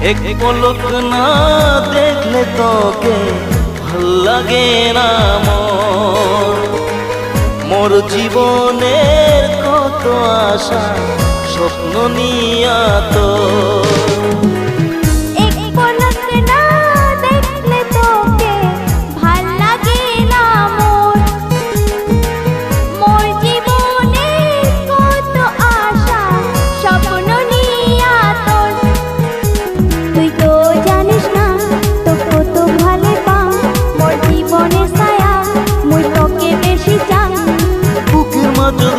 এক পলক না দেখলে তোকে ভাল লাগে না মোর জীবনের কত আশা স্বপ্ন নিয়া তো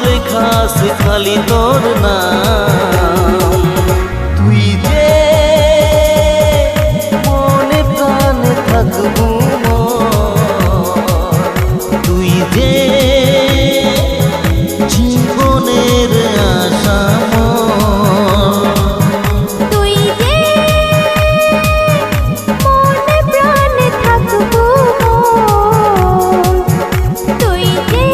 লেখা আছে খালি তোর নাম তুই যে মনে প্রাণে থাকবো তুই যে জীবনের আশা তুই যে মনে প্রাণে থাকবো তুই যে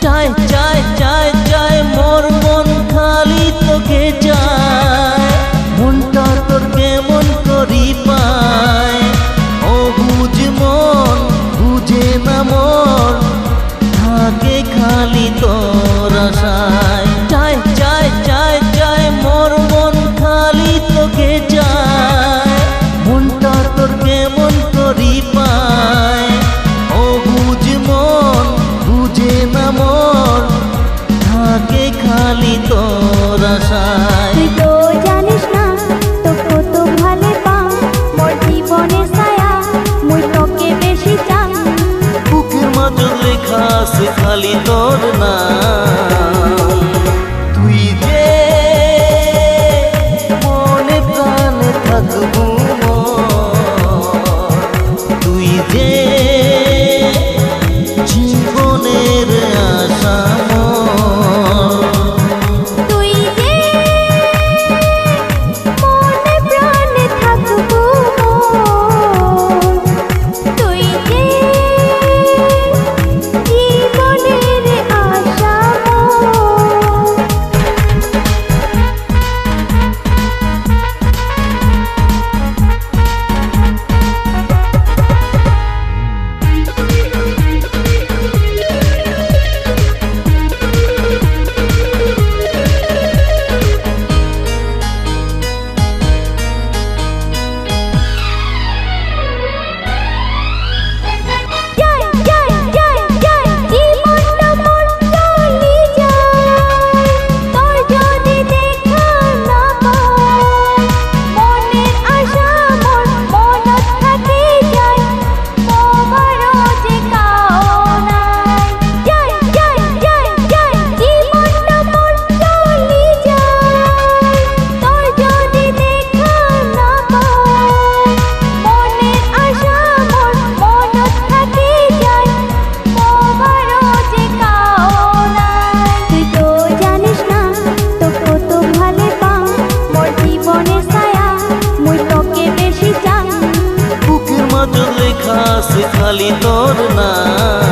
চায় চায় চায় চায় মোর মন খালি তোকে চায় মনটা তোর কেমন করি পায় ও বুঝ মন বুঝে না মন থাকে খালি তোর আশায় চায় চায় চায় চায় মোর মন খালি তোকে চায় মনটা তোর কেমন করি পায় ও বুঝ মন বুঝে না মন থাকে খালি তোর আশায় তুই তো জানিস না তো কত ভালো পাও মোর জীবনের ছায়া মুই তোকে বেশি চাই বুকের মাঝে লেখা আছে খালি তোর নাম তুই যে মনে প্রাণে থাকবো তুই যে জীবনের আশা তুই যে মনে প্রাণে থাকবো তুই যে জীবনের আশা লেখা আছে খালি তোর নাম।